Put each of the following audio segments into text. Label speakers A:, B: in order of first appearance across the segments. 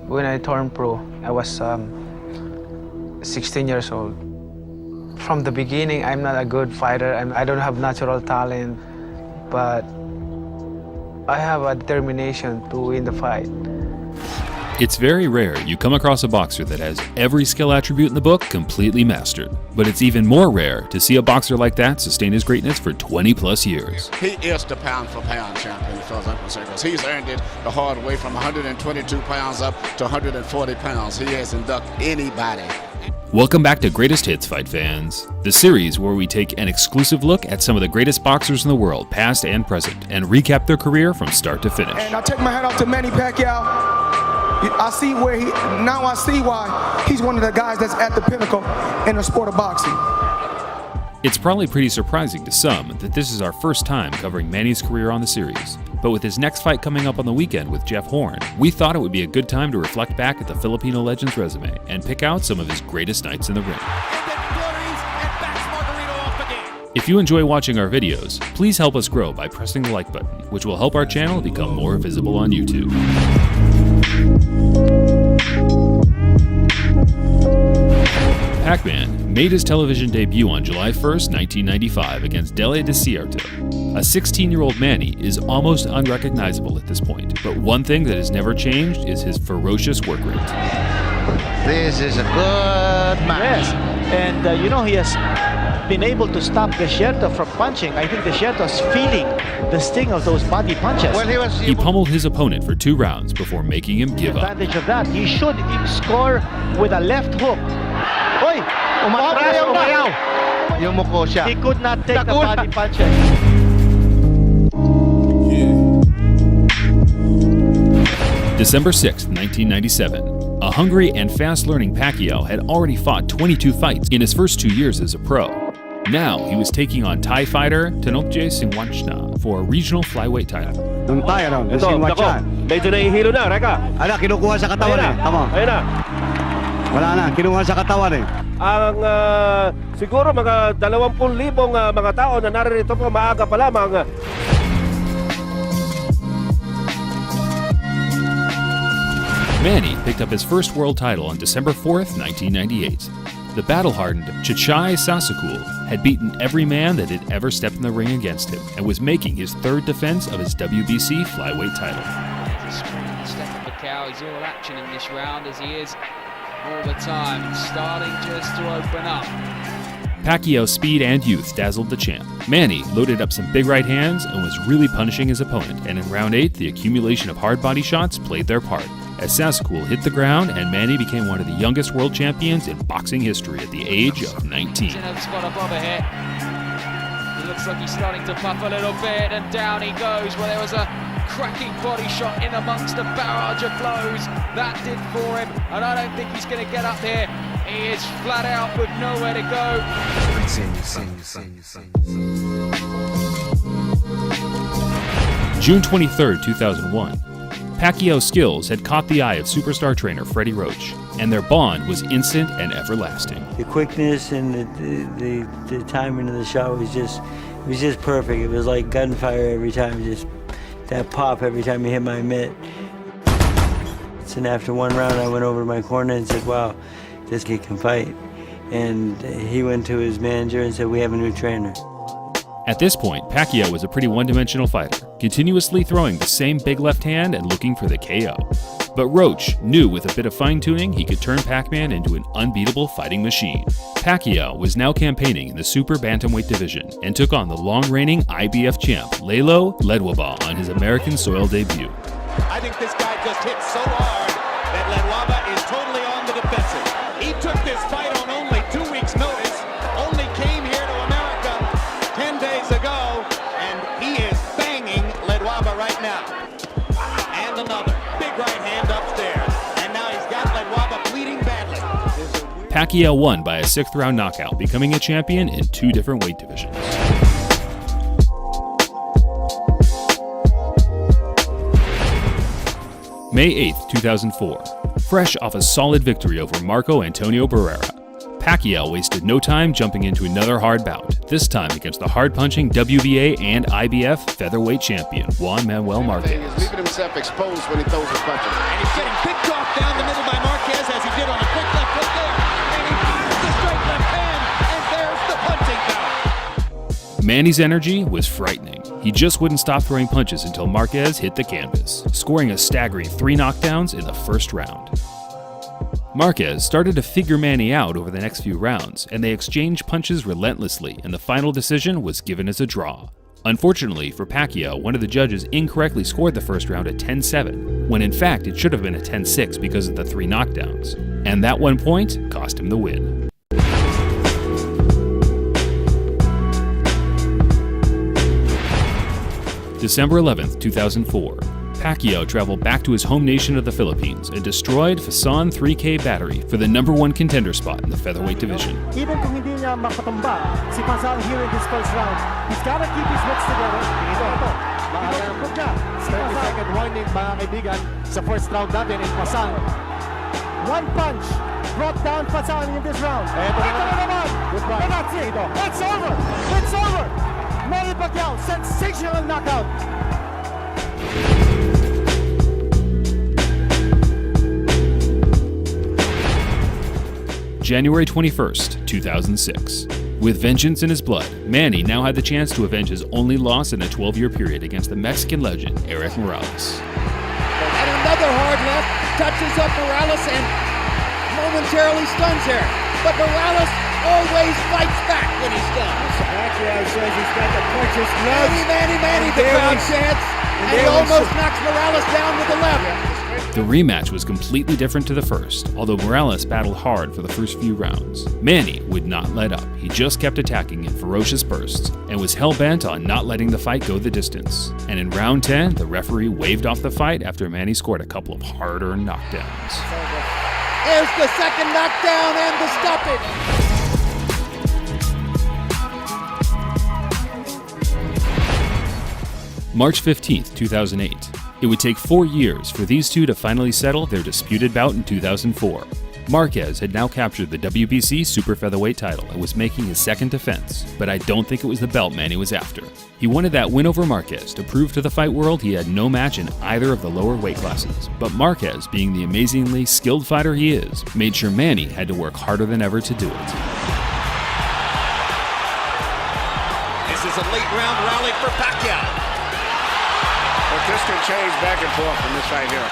A: When I turned pro, I was 16 years old. From the beginning, I'm not a good fighter. I don't have natural talent, but I have a determination to win the fight.
B: It's very rare you come across a boxer that has every skill attribute in the book completely mastered. But it's even more rare to see a boxer like that sustain his greatness for 20 plus years.
C: He is the pound-for-pound champion as far as I'm concerned, because he's earned it the hard way from 122 pounds up to 140 pounds. He hasn't ducked anybody.
B: Welcome back to Greatest Hits, fight fans, the series where we take an exclusive look at some of the greatest boxers in the world, past and present, and recap their career from start to finish.
D: And I take my hat off to Manny Pacquiao. I see why he's one of the guys that's at the pinnacle in the sport of boxing.
B: It's probably pretty surprising to some that this is our first time covering Manny's career on the series. But with his next fight coming up on the weekend with Jeff Horn, we thought it would be a good time to reflect back at the Filipino legend's resume and pick out some of his greatest nights in the ring. If you enjoy watching our videos, please help us grow by pressing the like button, which will help our channel become more visible on YouTube. Pac-Man made his television debut on July 1st, 1995 against Decisive. A 16-year-old Manny is almost unrecognizable at this point, but one thing that has never changed is his ferocious work rate.
E: This is a good match.
F: Yes, and he has been able to stop Desierto from punching. I think Desierto's feeling the sting of those body punches.
E: Well,
B: He pummeled his opponent for 2 rounds before making him give up.
F: Advantage of that. He should score with a left hook. Oy! Umayaw!
E: Yumuko siya.
F: He could not take the body punches.
B: December 6, 1997. A hungry and fast-learning Pacquiao had already fought 22 fights in his first 2 years as a pro. Now he was taking on Thai fighter Tanokje Singwachna for a regional flyweight title.
G: Doon tayo, no? Singwachan.
H: Medyo nahihilo na, Reka.
G: Ala, kinukuha sa katawan eh. Tama.
H: Ayun na.
G: Wala na, kinukuha sa katawan eh.
H: Ang siguro mga 20,000 mga tao na naririto po maaga pa lamang.
B: Manny picked up his first world title on December 4th, 1998. The battle-hardened Chichai Sasakul had beaten every man that had ever stepped in the ring against him and was making his 3rd defense of his WBC flyweight title.
I: Manny Pacquiao is all action in this round as he is all the time. It's starting just to open up.
B: Pacquiao's speed and youth dazzled the champ. Manny loaded up some big right hands and was really punishing his opponent, and in round 8, the accumulation of hard body shots played their part, as Sasakul hit the ground and Manny became one of the youngest world champions in boxing history at the age of 19.
I: Spot above a hit. It looks like he's starting to puff a little bit, and down he goes. Well, there was a cracking body shot in amongst a barrage of blows. That did for him, and I don't think he's going to get up here. He is flat out with nowhere to go.
B: June 23rd, 2001. Pacquiao's skills had caught the eye of superstar trainer Freddie Roach, and their bond was instant and everlasting.
J: The quickness and the timing of the shot was just perfect. It was like gunfire every time, just that pop every time he hit my mitt. And after 1 round, I went over to my corner and said, wow, this kid can fight. And he went to his manager and said, we have a new trainer.
B: At this point, Pacquiao was a pretty one-dimensional fighter, continuously throwing the same big left hand and looking for the KO. But Roach knew with a bit of fine-tuning he could turn Pac-Man into an unbeatable fighting machine. Pacquiao was now campaigning in the super bantamweight division and took on the long-reigning IBF champ Lelo Ledwaba on his American soil debut.
K: I think this guy just hit so hard that Ledwaba is totally on the defensive. He took this fight on only 2 weeks' notice, only came here to America 10 days ago, and he is banging Ledwaba right now. And another big right hand upstairs, and now he's got Ledwaba bleeding badly.
B: Pacquiao won by a 6th round knockout, becoming a champion in 2 different weight divisions. May 8th, 2004. Fresh off a solid victory over Marco Antonio Barrera, Pacquiao wasted no time jumping into another hard bout, this time against the hard-punching WBA and IBF featherweight champion Juan Manuel Marquez.
C: He's leaving himself exposed when he throws his punches.
K: And he's getting picked off down the middle by Marquez as he did on a quick left hook there. And he uses the straight left hand, and there's the punching power.
B: Manny's energy was frightening. He just wouldn't stop throwing punches until Marquez hit the canvas, scoring a staggering 3 knockdowns in the first round. Marquez started to figure Manny out over the next few rounds, and they exchanged punches relentlessly, and the final decision was given as a draw. Unfortunately for Pacquiao, one of the judges incorrectly scored the first round at 10-7, when in fact it should have been a 10-6 because of the 3 knockdowns. And that 1 point cost him the win. December 11th, 2004. Pacquiao traveled back to his home nation of the Philippines and destroyed Fasan 3K Battery for the #1 contender spot in the featherweight division.
F: Even kung hindi niya makatumba si Pasang here in this first round, he's gotta keep his wits together. Ito. Makakarampot niya. 30-second warning, mga kaibigan, sa first round natin in Pasang. 1 punch brought down Pasang in this round. Ito na naman. Goodbye. That's it. It's over. It's over. Manny Pacquiao, sensational knockout.
B: January 21st, 2006. With vengeance in his blood, Manny now had the chance to avenge his only loss in a 12-year period against the Mexican legend, Eric Morales.
K: And another hard left touches up Morales and momentarily stuns Eric. But Morales always fights back when he's done.
F: Pacquiao says he's got the punches.
K: Manny, the crowd chants. And he almost knocks Morales down with the left.
B: The rematch was completely different to the first, although Morales battled hard for the first few rounds. Manny would not let up. He just kept attacking in ferocious bursts and was hell-bent on not letting the fight go the distance. And in round 10, the referee waved off the fight after Manny scored a couple of hard-earned knockdowns.
K: There's the second knockdown and the stoppage.
B: March 15th, 2008. It would take 4 years for these two to finally settle their disputed bout in 2004. Marquez had now captured the WBC super featherweight title and was making his second defense, but I don't think it was the belt Manny was after. He wanted that win over Marquez to prove to the fight world he had no match in either of the lower weight classes, but Marquez, being the amazingly skilled fighter he is, made sure Manny had to work harder than ever to do it.
K: This is a late round rally for Pacquiao.
C: But this can change back and forth from this right here.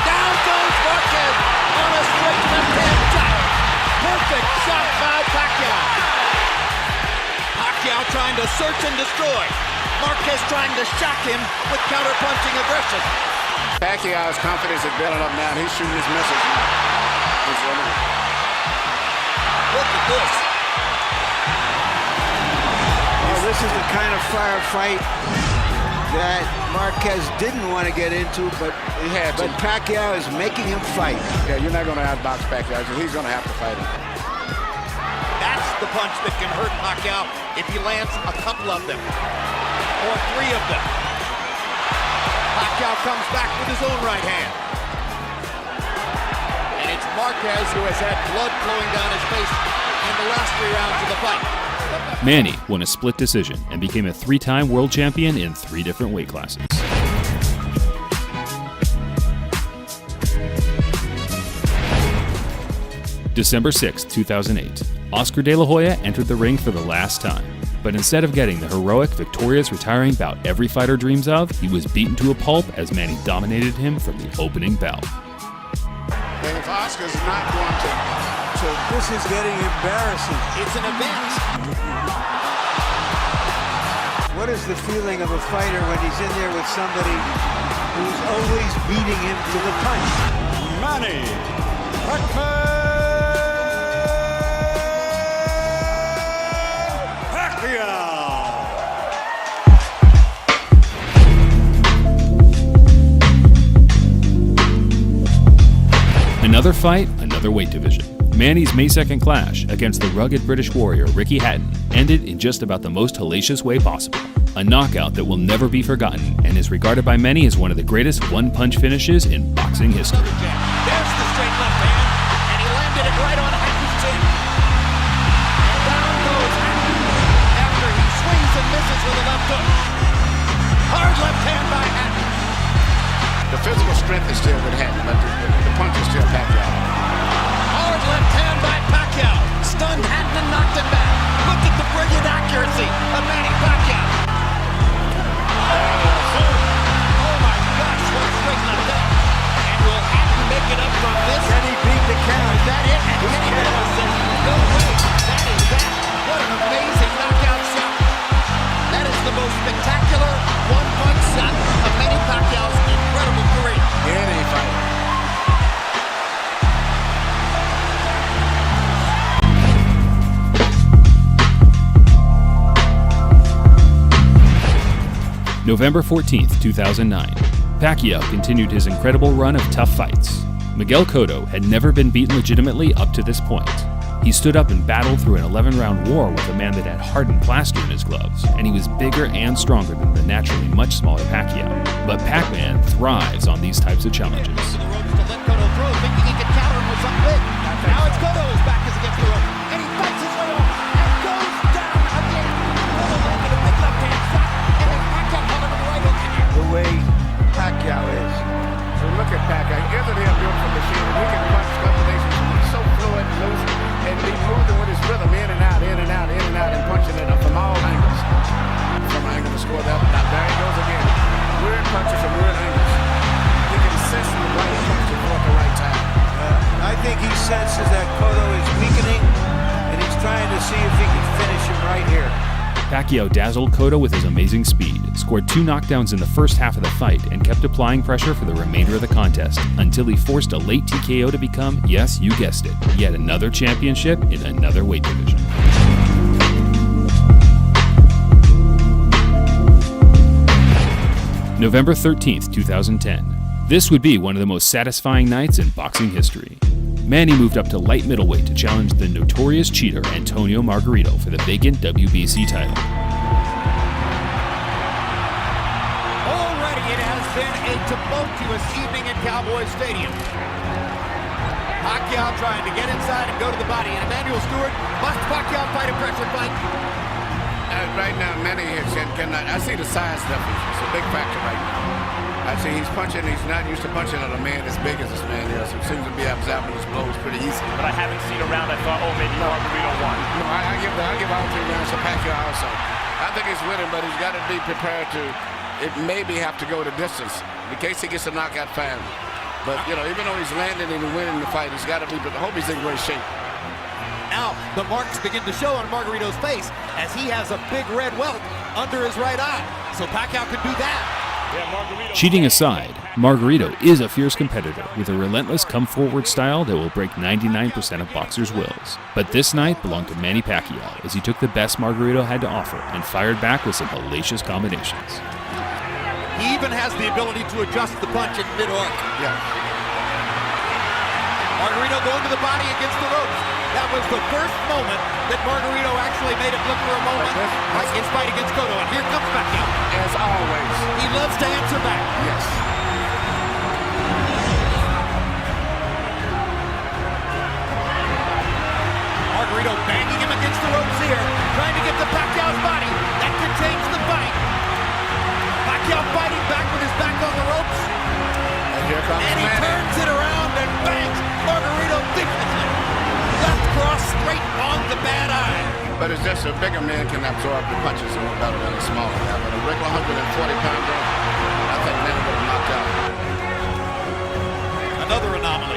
K: Down goes Marquez on a straight left-hand shot. Perfect shot by Pacquiao. Pacquiao trying to search and destroy. Marquez trying to shock him with counter-punching aggression.
C: Pacquiao's confidence is building up now. He's shooting his missiles now.
K: Look at this.
L: Well, this is the kind of firefight that Marquez didn't want to get into, but
C: he had to.
L: But Pacquiao is making him fight.
C: Yeah, you're not going to outbox Pacquiao. He's going to have to fight him.
K: That's the punch that can hurt Pacquiao if he lands a couple of them, or 3 of them. Pacquiao comes back with his own right hand. And it's Marquez who has had blood flowing down his face in the last 3 rounds of the fight.
B: Manny won a split decision and became a 3-time world champion in 3 different weight classes. December 6, 2008. Oscar De La Hoya entered the ring for the last time. But instead of getting the heroic, victorious retiring bout every fighter dreams of, he was beaten to a pulp as Manny dominated him from the opening bell.
C: And if Oscar's not going to...
L: This is getting embarrassing.
K: It's an event.
L: What is the feeling of a fighter when he's in there with somebody who's always beating him to the punch?
K: Manny Pacquiao.
B: Another fight, another weight division. Manny's May 2nd clash against the rugged British warrior Ricky Hatton ended in just about the most hellacious way possible. A knockout that will never be forgotten and is regarded by many as one of the greatest one-punch finishes in boxing history.
K: There's the straight left hand, and he landed it right on Hatton's chin. and misses with a left hook. Hard left hand by Hatton.
C: The physical strength is still with Hatton, but the punch is still Pacquiao.
K: Hard left hand by Pacquiao. Stunned Hatton and knocked him back. Look at the brilliant accuracy of Manny Pacquiao. Oh my gosh, what a straight left hook. And will Hatton make it up from this?
L: Can he beat the count?
K: Is that it? And Kenny Miller says, no way. That is that. What an amazing knockout shot. That is the most spectacular one-punch shot of Manny Pacquiao's incredible career.
C: Any fighter.
B: November 14th, 2009. Pacquiao continued his incredible run of tough fights. Miguel Cotto had never been beaten legitimately up to this point. He stood up and battled through an 11-round war with a man that had hardened plaster in his gloves, and he was bigger and stronger than the naturally much smaller Pacquiao. But Pac-Man thrives on these types of challenges.
K: To the ropes to let Cotto throw, thinking he could counter him with something big. Now it's Cotto, his back is against the rope, and he fights his way off, and goes down again. Cotto landed a big left-hand shot, and then Pacquiao caught him with the right hook.
L: The way Pacquiao is. So look at Pacquiao. Isn't he a beautiful machine? And he can punch combinations. He's so fluid and loose, and he's moving with his rhythm in and out, in and out, in and out, and punching it up from all angles.
C: From an angle to score that. Now there he goes again. Weird punches from weird angles. He can sense the right punch to go at the right time.
L: I think he senses that Cotto is weakening, and he's trying to see if he can finish him right here.
B: Pacquiao dazzled Cotto with his amazing speed, scored 2 knockdowns in the first half of the fight, and kept applying pressure for the remainder of the contest, until he forced a late TKO to become, yes, you guessed it, yet another championship in another weight division. November 13th, 2010. This would be one of the most satisfying nights in boxing history. Manny moved up to light middleweight to challenge the notorious cheater Antonio Margarito for the vacant WBC title.
K: Already it has been a tumultuous evening at Cowboy Stadium. Pacquiao trying to get inside and go to the body, and Emmanuel Stewart must Pacquiao fight a pressure fight.
C: Right now, Manny cannot. I see the size difference. It's a big factor right now. I see he's punching. He's not used to punching at a man as big as this man is. He seems to be absorbing his blows pretty easy.
M: But I haven't seen a round I thought, oh, maybe Margarito won.
C: No, I give all 3 rounds to Pacquiao also. I think he's winning, but he's got to be prepared to. It maybe have to go the distance in case he gets a knockout fan. But you know, even though he's landing and winning the fight, he's got to be. But I hope he's in great shape.
K: Now the marks begin to show on Margarito's face as he has a big red welt under his right eye. So Pacquiao could do that.
B: Cheating aside, Margarito is a fierce competitor with a relentless come-forward style that will break 99% of boxers' wills. But this night belonged to Manny Pacquiao as he took the best Margarito had to offer and fired back with some hellacious combinations.
K: He even has the ability to adjust the punch in mid-arc.
C: Yeah.
K: Margarito going to the body against the ropes. That was the first moment that Margarito actually made it look for a moment like his fight against Cotto. And here comes Pacquiao.
C: As always.
K: He loves to answer back.
C: Yes.
K: Margarito banging him against the ropes here, trying to get to Pacquiao's body. That could change the fight. Pacquiao fighting back with his back on the ropes.
C: And here comes
K: And he
C: Manny.
K: turns it around and bangs Margarito viciously. Left cross straight on the bad eye.
C: But it's just a bigger man can absorb the punches a little better than a smaller guy. But a regular 140-pounder, I think Manny would have knocked out.
K: Another anomaly.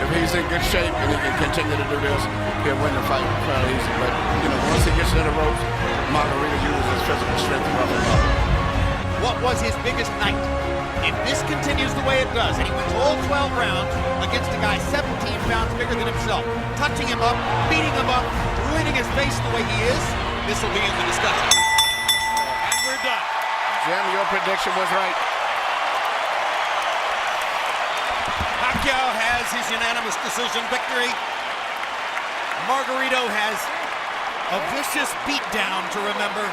C: If he's in good shape and he can continue to do this, he'll win the fight fairly easy. But, you know, once he gets to the ropes, Margarito uses his physical strength to rough him up.
K: What was his biggest night? If this continues the way it does, and he wins all 12 rounds against a guy 17 pounds bigger than himself, touching him up, beating him up, ruining his face the way he is, this will be in the discussion. And we're done.
C: Jim, your prediction was right.
K: Pacquiao has his unanimous decision victory. Margarito has a vicious beatdown to remember.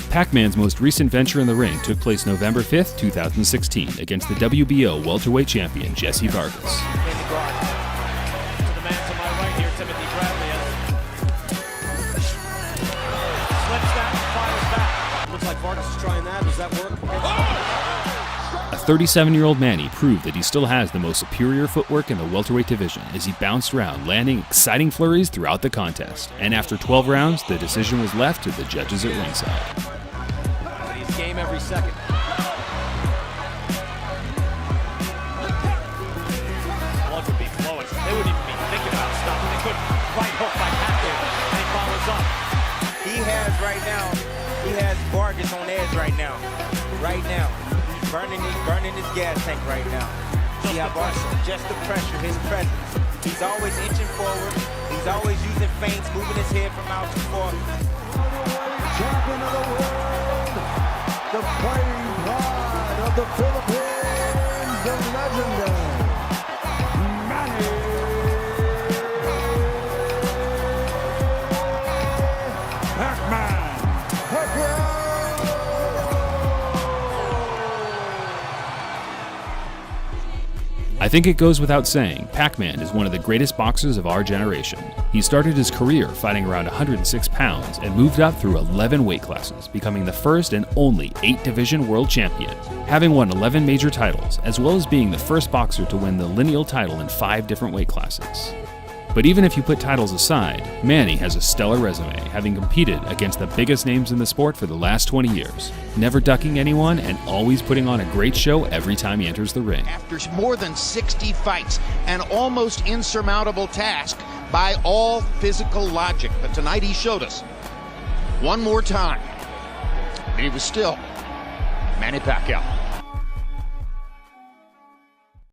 B: Pac-Man's most recent venture in the ring took place November 5th, 2016, against the WBO welterweight champion Jesse Vargas.
K: To the man to my right here, Timothy Bradley. Slips down and fires back. Looks like Vargas is trying that. Does that work?
B: A 37-year-old Manny proved that he still has the most superior footwork in the welterweight division as he bounced around, landing exciting flurries throughout the contest. And after 12 rounds, the decision was left to the judges at ringside.
K: He's game every second. Blood would be flowing. They wouldn't even be thinking about stopping. They couldn't. Right hook by Pacquiao. And he follows up.
N: He has Vargas on edge right now. Right now. He's burning his gas tank right now. See how Vargas, just the pressure, his presence. He's always inching forward. He's always using feints, moving his head from out to forward.
F: Champion of the world, the fighting pride of the Philippines, the legendary Manny Pacquiao.
B: I think it goes without saying, Pac-Man is one of the greatest boxers of our generation. He started his career fighting around 106 pounds and moved up through 11 weight classes, becoming the first and only 8-division world champion, having won 11 major titles, as well as being the first boxer to win the lineal title in 5 different weight classes. But even if you put titles aside, Manny has a stellar resume, having competed against the biggest names in the sport for the last 20 years, never ducking anyone and always putting on a great show every time he enters the ring.
E: After more than 60 fights, an almost insurmountable task by all physical logic. But tonight he showed us one more time that he was still Manny Pacquiao.